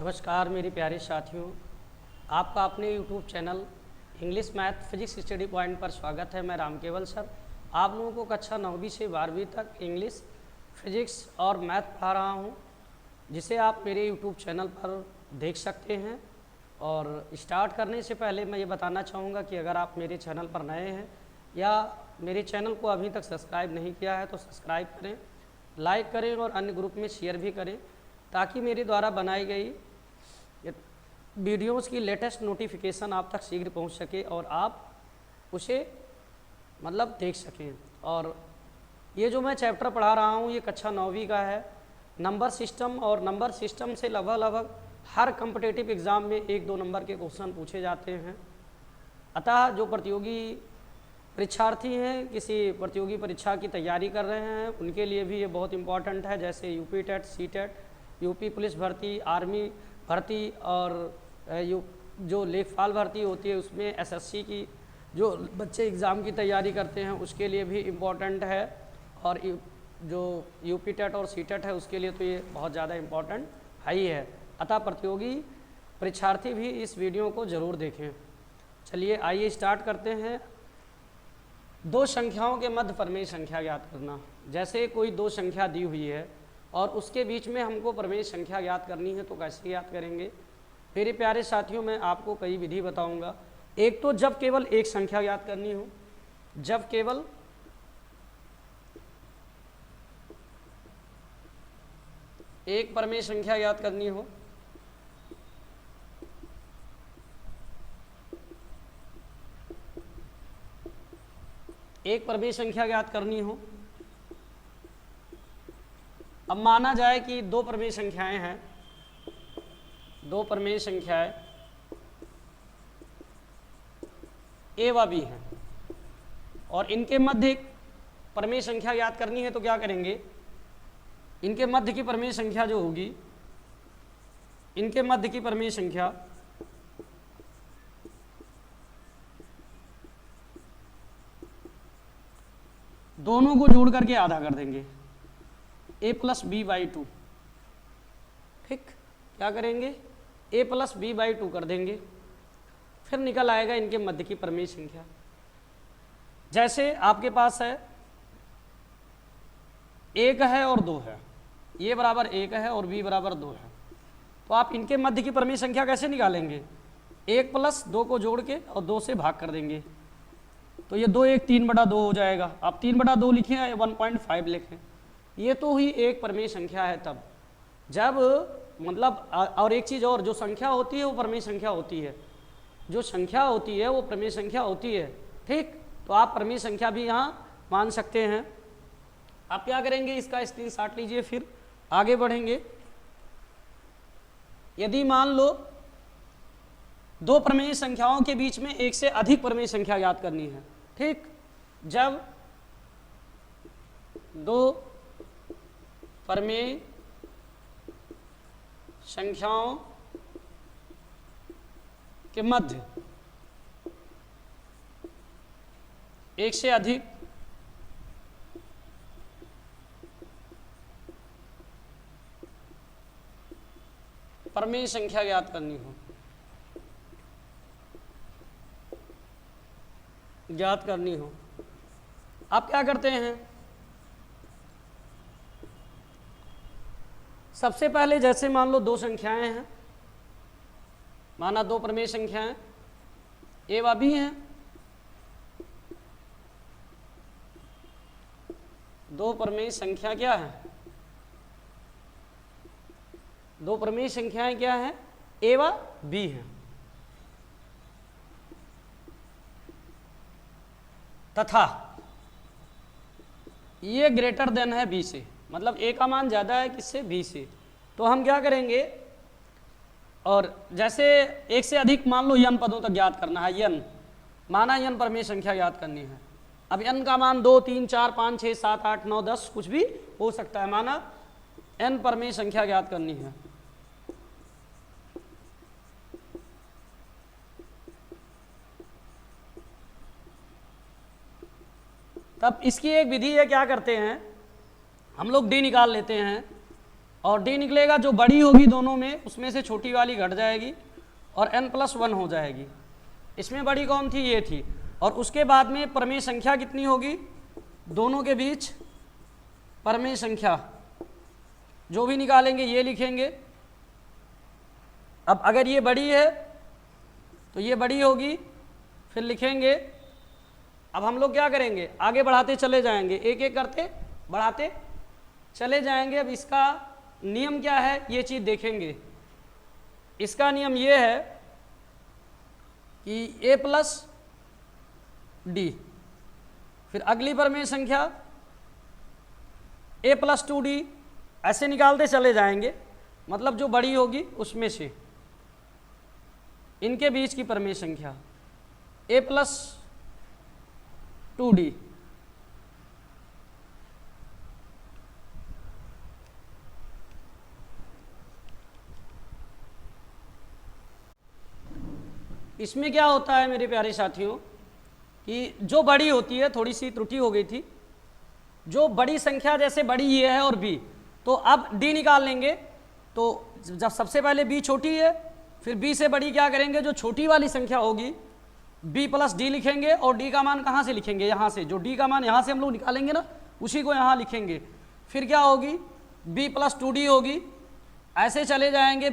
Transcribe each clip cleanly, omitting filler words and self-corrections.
नमस्कार मेरे प्यारे साथियों, आपका अपने YouTube channel English math physics study point पर स्वागत है। मैं राम केवल सर आप लोगों को कक्षा 9वीं से 12वीं तक इंग्लिश, फिजिक्स और मैथ पढ़ा रहा हूं, जिसे आप मेरे YouTube चैनल पर देख सकते हैं। और स्टार्ट करने से पहले मैं ये बताना चाहूँगा कि अगर आप मेरे चैनल पर नए हैं या मेरे चैनल को अभी तक सब्सक्राइब नहीं किया है तो सब्सक्राइब करें, लाइक करें और अन्य ग्रुप में शेयर भी करें, ताकि मेरे द्वारा बनाई गई वीडियोज़ की लेटेस्ट नोटिफिकेशन आप तक शीघ्र पहुंच सके और आप उसे देख सकें। और ये जो मैं चैप्टर पढ़ा रहा हूं ये कक्षा 9वीं का है, नंबर सिस्टम। और नंबर सिस्टम से लगभग हर कॉम्पिटिटिव एग्ज़ाम में 1-2 नंबर के क्वेश्चन पूछे जाते हैं। अतः जो प्रतियोगी परीक्षार्थी हैं, किसी प्रतियोगी परीक्षा की तैयारी कर रहे हैं, उनके लिए भी ये बहुत इम्पॉर्टेंट है। जैसे UP TET, C TET, UP police भर्ती, आर्मी भर्ती और जो लेखपाल भर्ती होती है उसमें एसएससी की जो बच्चे एग्ज़ाम की तैयारी करते हैं उसके लिए भी इम्पॉर्टेंट है। और जो यूपी टेट और सी टेट है उसके लिए तो ये बहुत ज़्यादा इम्पॉर्टेंट है ही है। अतः प्रतियोगी परीक्षार्थी भी इस वीडियो को ज़रूर देखें। चलिए आइए स्टार्ट करते हैं। दो संख्याओं के मध्य प्रमेय संख्या ज्ञात करना। जैसे कोई दो संख्या दी हुई है और उसके बीच में हमको प्रमेय संख्या ज्ञात करनी है, तो कैसे ज्ञात करेंगे? मेरे प्यारे साथियों, मैं आपको कई विधि बताऊंगा। एक तो जब केवल एक संख्या ज्ञात करनी हो, जब केवल एक प्रमेय संख्या ज्ञात करनी हो, एक प्रमेय संख्या ज्ञात करनी हो। अब माना जाए कि दो प्रमेय संख्याएं हैं, दो प्रमेय संख्याएं ए व बी हैं और इनके मध्य एक प्रमेय संख्या ज्ञात करनी है, तो क्या करेंगे? इनके मध्य की प्रमेय संख्या जो होगी, इनके मध्य की प्रमेय संख्या दोनों को जोड़ करके आधा कर देंगे, a प्लस बी बाई 2। ठीक, क्या करेंगे? a प्लस बी बाई 2 कर देंगे, फिर निकल आएगा इनके मध्य की प्रमेय संख्या। जैसे आपके पास है 1 है और 2 है, a बराबर 1 है और b बराबर 2 है, तो आप इनके मध्य की प्रमेय संख्या कैसे निकालेंगे? 1 प्लस 2 को जोड़ के और 2 से भाग कर देंगे, तो ये 2 1 3/2 हो जाएगा। आप 3/2 लिखें या 1.5 लिखें, ये तो हुई एक प्रमेय संख्या है। तब जब और एक चीज़ और, जो संख्या होती है वो प्रमेय संख्या होती है, जो संख्या होती है वो प्रमेय संख्या होती है। ठीक, तो आप प्रमेय संख्या भी यहाँ मान सकते हैं। आप क्या करेंगे? इसका स्क्रीनशॉट लीजिए, फिर आगे बढ़ेंगे। यदि मान लो दो प्रमेय संख्याओं के बीच में एक से अधिक प्रमेय संख्या ज्ञात करनी है। ठीक, जब दो प्रमेय संख्याओं के मध्य एक से अधिक प्रमेय संख्या ज्ञात करनी हो, आप क्या करते हैं? सबसे पहले जैसे मान लो दो संख्याएं हैं, माना दो प्रमेय संख्याएं ए व बी हैं, दो प्रमेय संख्या क्या है? दो प्रमेय संख्याएं क्या है? ए व बी हैं, तथा ये ग्रेटर देन है बी से, मतलब ए का मान ज़्यादा है किससे? बी से। तो हम क्या करेंगे? और जैसे एक से अधिक मान लो n पदों तक ज्ञात करना है, n माना n प्रमेय संख्या ज्ञात करनी है। अब n का मान 2 3 4 5 6 7 8 9 10 कुछ भी हो सकता है, माना n प्रमेय संख्या ज्ञात करनी है। तब इसकी एक विधि है, क्या करते हैं हम लोग डी निकाल लेते हैं और डी निकलेगा, जो बड़ी होगी दोनों में उसमें से छोटी वाली घट जाएगी और n+1 हो जाएगी। इसमें बड़ी कौन थी? ये थी। और उसके बाद में प्रमेय संख्या कितनी होगी? दोनों के बीच प्रमेय संख्या जो भी निकालेंगे ये लिखेंगे। अब अगर ये बड़ी है तो ये बड़ी होगी, फिर लिखेंगे। अब हम लोग क्या करेंगे? आगे बढ़ाते चले जाएंगे, एक एक करते बढ़ाते चले जाएंगे। अब इसका नियम क्या है ये चीज़ देखेंगे। इसका नियम ये है कि a+d, फिर अगली प्रमेय संख्या a+2d, ऐसे निकालते चले जाएंगे। मतलब जो बड़ी होगी उसमें से इनके बीच की प्रमेय संख्या a+2d। इसमें क्या होता है मेरे प्यारे साथियों कि जो बड़ी होती है, थोड़ी सी त्रुटि हो गई थी, जो बड़ी संख्या जैसे बड़ी ये है और b, तो अब d निकाल लेंगे। तो जब सबसे पहले b छोटी है, फिर b से बड़ी क्या करेंगे? जो छोटी वाली संख्या होगी b+d लिखेंगे। और d का मान कहाँ से लिखेंगे? यहाँ से। जो d का मान यहाँ से हम लोग निकालेंगे ना, उसी को यहाँ लिखेंगे। फिर क्या होगी? b+2d होगी। ऐसे चले जाएंगे,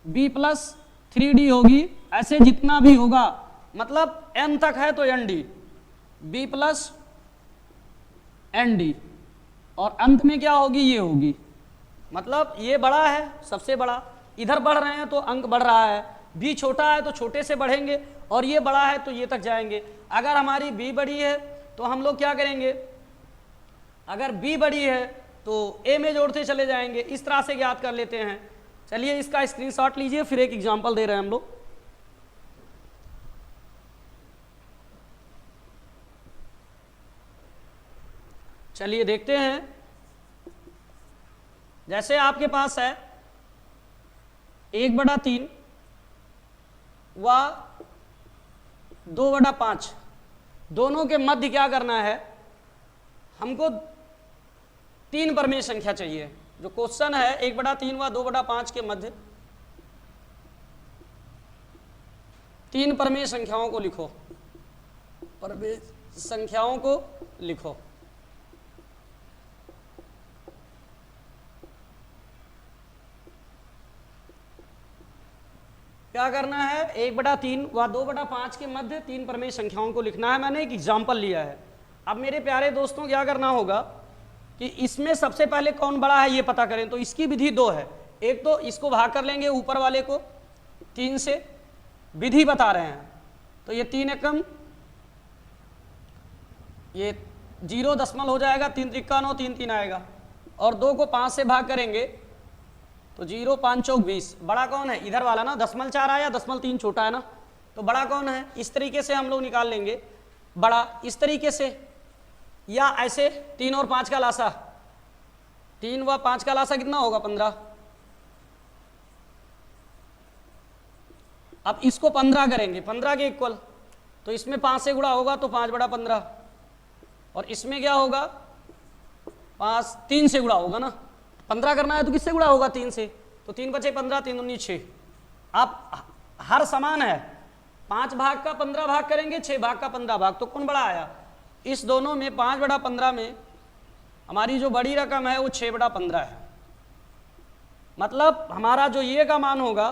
b+3d होगी। ऐसे जितना भी होगा, मतलब n तक है तो nd, b+nd, और अंत में क्या होगी? ये होगी। मतलब ये बड़ा है, सबसे बड़ा, इधर बढ़ रहे हैं तो अंक बढ़ रहा है। b छोटा है तो छोटे से बढ़ेंगे, और ये बड़ा है तो ये तक जाएंगे। अगर हमारी b बड़ी है तो हम लोग क्या करेंगे? अगर b बड़ी है तो a में जोड़ते चले जाएंगे। इस तरह से ज्ञात कर लेते हैं। चलिए इसका स्क्रीनशॉट लीजिए, फिर एक एग्जांपल दे रहे हैं हम लोग। चलिए देखते हैं। जैसे आपके पास है 1/3 व 2/5, दोनों के मध्य क्या करना है? हमको 3 प्रमेय संख्या चाहिए। जो क्वेश्चन है 1/3 व 2/5 के मध्य 3 प्रमेय संख्याओं को लिखो। प्रमेय संख्याओं को लिखो। क्या करना है? 1/3 व 2/5 के मध्य 3 प्रमेय संख्याओं को लिखना है। मैंने एक एग्जाम्पल लिया है। अब मेरे प्यारे दोस्तों क्या करना होगा कि इसमें सबसे पहले कौन बड़ा है ये पता करें। तो इसकी विधि 2 है। एक तो इसको भाग कर लेंगे ऊपर वाले को 3 से, विधि बता रहे हैं। तो ये 3 एकम, ये 0 दशमलव हो जाएगा, 3 त्रिका 9, 3 3 आएगा। और 2 को 5 से भाग करेंगे तो 0 5 चौक 20। बड़ा कौन है? इधर वाला ना, 0.4 आया, 0.3 छोटा है ना, तो बड़ा कौन है? इस तरीके से हम लोग निकाल लेंगे बड़ा, इस तरीके से, या ऐसे 3 और 5 का लासा, 3 व 5 का लासा कितना होगा? 15। अब इसको 15 करेंगे, 15 के इक्वल, तो इसमें 5 से गुणा होगा तो 5/15, और इसमें क्या होगा? 5 3 से गुणा होगा ना, 15 करना है तो किससे गुणा होगा? 3 से। तो 3 बचे 15, 3 19 6। आप हर समान है, 5 भाग का 15 भाग करेंगे, 6 भाग का 15 भाग, तो कौन बड़ा आया? इस दोनों में 5/15 में हमारी जो बड़ी रकम है वो 6/15 है। मतलब हमारा जो ये का मान होगा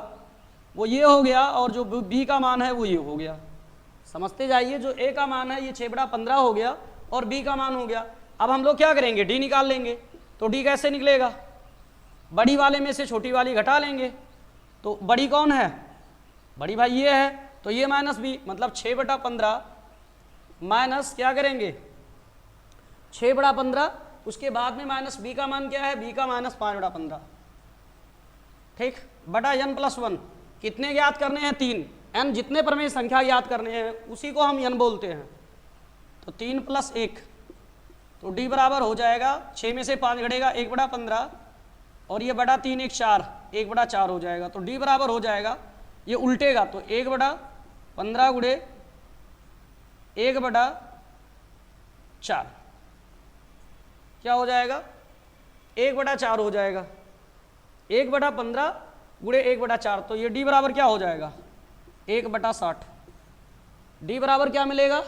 वो ये हो गया, और जो बी का मान है वो ये हो गया। समझते जाइए, जो ए का मान है ये 6/15 हो गया और बी का मान हो गया। अब हम लोग क्या करेंगे? डी निकाल लेंगे। तो डी कैसे निकलेगा? बड़ी वाले में से छोटी वाली घटा लेंगे। तो बड़ी कौन है? बड़ी भाई ये है, तो ये माइनस बी, मतलब 6/15 माइनस क्या करेंगे? 6/15, उसके बाद में माइनस बी का मान क्या है? बी का माइनस 5/15, ठीक, बटा n+1। कितने ज्ञात करने हैं? 3। n जितने प्रमेय संख्या ज्ञात करने हैं उसी को हम n बोलते हैं। तो 3 + 1, तो d बराबर हो जाएगा, 6 में से 5 घटेगा 1/15, और ये बटा 3 1 4, 1/4 हो जाएगा। तो d बराबर हो जाएगा, ये उल्टेगा तो 1/15 गुणे 1/4 क्या हो जाएगा? 1/4 हो जाएगा, 1/15 गुणे 1/4, तो ये d बराबर क्या हो जाएगा 1/60। d बराबर क्या मिलेगा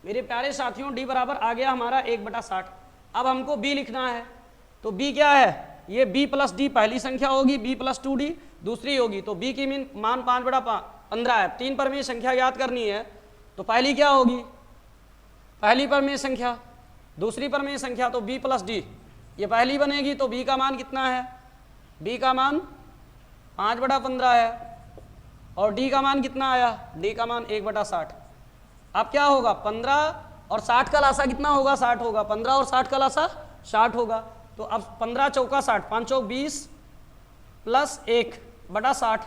मेरे प्यारे साथियों, d बराबर आ गया हमारा 1/60। अब हमको b लिखना है, तो b क्या है, ये b प्लस d पहली संख्या होगी, b प्लस 2d दूसरी होगी, तो b की मान 5/15 है। 3 परमेय संख्या याद करनी है, तो पहली क्या होगी, पहली परमेय संख्या, दूसरी परमेय संख्या तो b प्लस d, ये पहली बनेगी, तो b का मान कितना है, b का मान 5/15 है, और d का मान कितना आया, d का मान 1/60। अब क्या होगा 15 और 60 का लासा कितना होगा, 60 होगा, 15 और 60 का लासा 60 होगा, तो अब 15 चौका 60, 5 चौक 20 प्लस 1/60,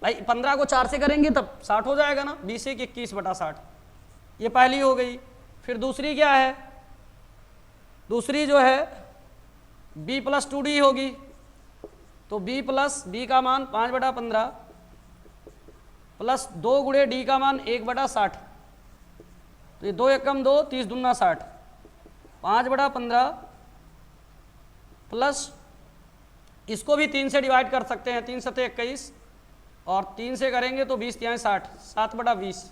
भाई 15 को 4 से करेंगे तब 60 हो जाएगा ना, 20 1 21/60, ये पहली हो गई। फिर दूसरी क्या है, दूसरी जो है b प्लस 2d होगी, तो b का मान 5/15 प्लस 2 गुणे d का मान 1/60, तो ये 2 एकम 2, 30 दूना 60, 5/15 प्लस इसको भी 3 से डिवाइड कर सकते हैं, 3 सते 21, और 3 से करेंगे तो 20 तिहाई 60, 7/20,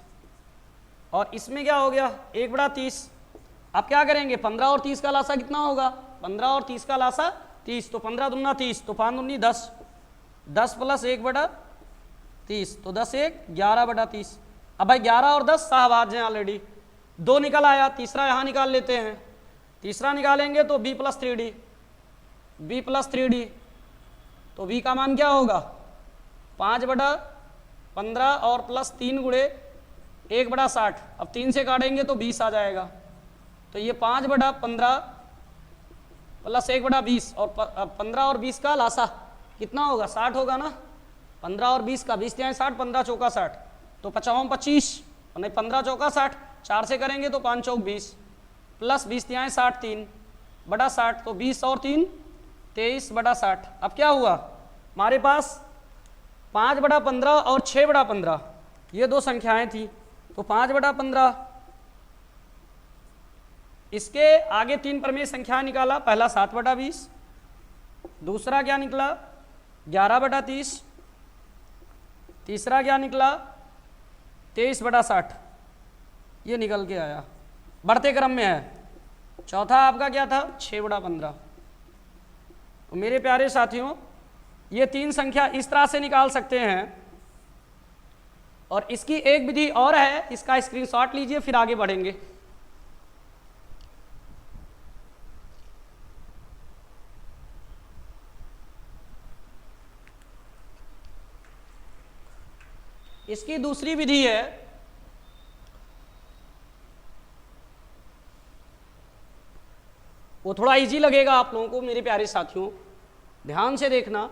और इसमें क्या हो गया 1/30। अब क्या करेंगे 15 और 30 का लासा कितना होगा, 15 और 30 का लासा 30, तो 15 दूना 30, तो 5 दूनी 10, 10 प्लस 1/30, तो 10 1 11/30। अब भाई 11 और 10 सहभाज्य हैं ऑलरेडी, 2 निकल आया, तीसरा यहाँ निकाल लेते हैं, तीसरा निकालेंगे तो b प्लस 3d, तो b का मान क्या होगा 5/15 और प्लस 3 गुणे 1/60, अब 3 से काटेंगे तो 20 आ जाएगा, तो ये 5/15 प्लस 1/20, और 15 और 20 का लासा कितना होगा 60 होगा ना, 15 और 20 का 20 तिहाई 60, 15 चौका 60, तो 55 25, नहीं 15 चौका 60, 4 से करेंगे तो 5 चौक 20 प्लस 20 तिहाई 60 3/60, तो 20 और 3 23/60। अब क्या हुआ हमारे पास 5/15 और 6/15 ये दो संख्याएं थी, तो 5/15, इसके आगे 3 परमेय संख्या निकाला, पहला 7/20, दूसरा क्या निकला 11/30, तीसरा क्या निकला 23/60, ये निकल के आया, बढ़ते क्रम में है। चौथा आपका क्या था 6/15। तो मेरे प्यारे साथियों ये 3 संख्या इस तरह से निकाल सकते हैं, और इसकी एक विधि और है, इसका स्क्रीनशॉट लीजिए फिर आगे बढ़ेंगे। इसकी दूसरी विधि है, वो थोड़ा इजी लगेगा आप लोगों को मेरे प्यारे साथियों, ध्यान से देखना।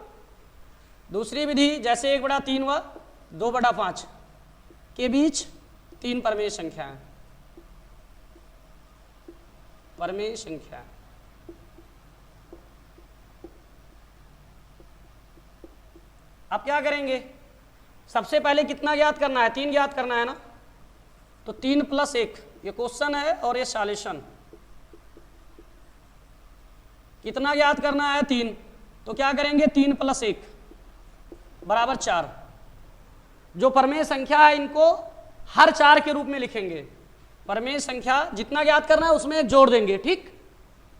दूसरी विधि जैसे 1/3 व 2/5 के बीच 3 परमेय संख्याएं, परमेय संख्या, अब क्या करेंगे सबसे पहले कितना ज्ञात करना है, 3 ज्ञात करना है ना, तो 3 + 1 ये क्वेश्चन है और ये सॉल्यूशन। कितना ज्ञात करना है 3, तो क्या करेंगे 3 + 1 बराबर 4। जो परमेय संख्या है इनको हर 4 के रूप में लिखेंगे, परमेय संख्या जितना ज्ञात करना है उसमें एक जोड़ देंगे, ठीक।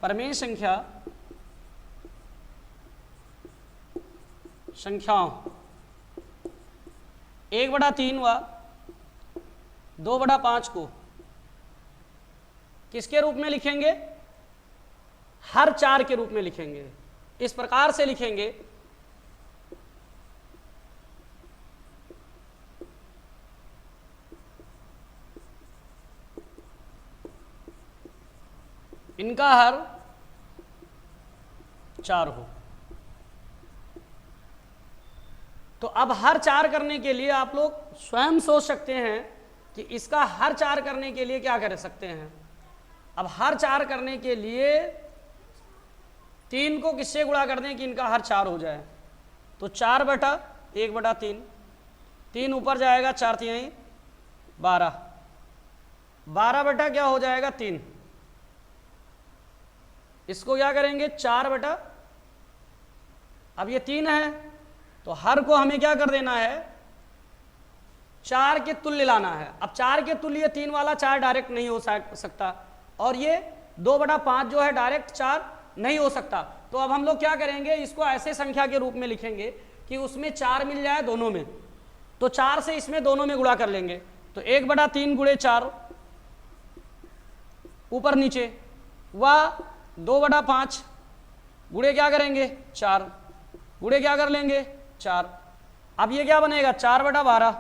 परमेय संख्याओं 1/3 व 2/5 को किसके रूप में लिखेंगे, हर 4 के रूप में लिखेंगे। इस प्रकार से लिखेंगे, इनका हर 4 हो। तो अब हर 4 करने के लिए आप लोग स्वयं सोच सकते हैं कि इसका हर 4 करने के लिए क्या कर सकते हैं। अब हर 4 करने के लिए 3 को किससे गुणा कर दें कि इनका हर 4 हो जाए, तो 4/1/3, 3 ऊपर जाएगा 4 तिहाई 12 बटा क्या हो जाएगा 3, इसको क्या करेंगे 4 बटा, अब ये 3 है तो हर को हमें क्या कर देना है 4 के तुल्य लाना है। अब 4 के तुल्य 3 वाला 4 डायरेक्ट नहीं हो सकता, और ये 2/5 जो है डायरेक्ट 4 नहीं हो सकता। तो अब हम लोग क्या करेंगे, इसको ऐसे संख्या के रूप में लिखेंगे कि उसमें 4 मिल जाए दोनों में, तो 4 से इसमें दोनों में गुणा कर लेंगे। तो 1/3 गुणे 4 ऊपर नीचे, व 2/5 गुणे क्या करेंगे 4, गुणे क्या कर लेंगे 4। अब ये क्या बनेगा 4/12,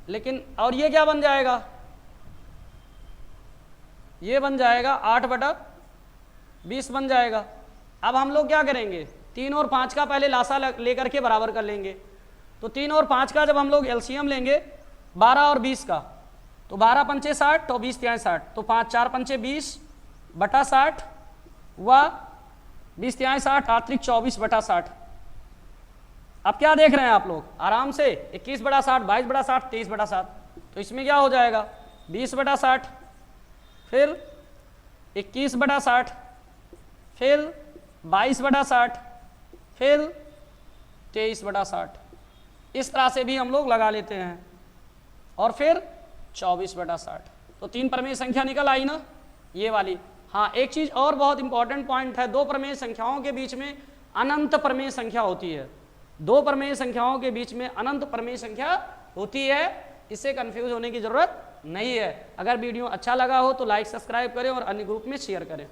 लेकिन और ये क्या बन जाएगा, ये बन जाएगा 8/20 बन जाएगा। अब हम लोग क्या करेंगे 3 और 5 का पहले लासा लेकर के बराबर कर लेंगे। तो 3 और 5 का जब हम लोग एलसीएम लेंगे 12 और 20 का, तो 12 पंचे 60 तो 20 तिहाई 60, तो 5 4 पंचे 20/60 व 20 तिहाई 60 आतरिक 24/60। अब क्या देख रहे हैं आप लोग आराम से 21/60, 22/60, 23/60, तो इसमें क्या हो जाएगा 20/60, फिर 21/60, फिर 22/60, फिर 23/60। इस तरह से भी हम लोग लगा लेते हैं, और फिर 24/60। तो 3 प्रमेय संख्या निकल आई ना ये वाली। हाँ, एक चीज और बहुत इंपॉर्टेंट पॉइंट है, 2 प्रमेय संख्याओं के बीच में अनंत प्रमेय संख्या होती है। 2 प्रमेय संख्याओं के बीच में अनंत प्रमेय संख्या होती है, इससे कंफ्यूज होने की जरूरत नहीं है। अगर वीडियो अच्छा लगा हो तो लाइक सब्सक्राइब करें और अन्य ग्रुप में शेयर करें।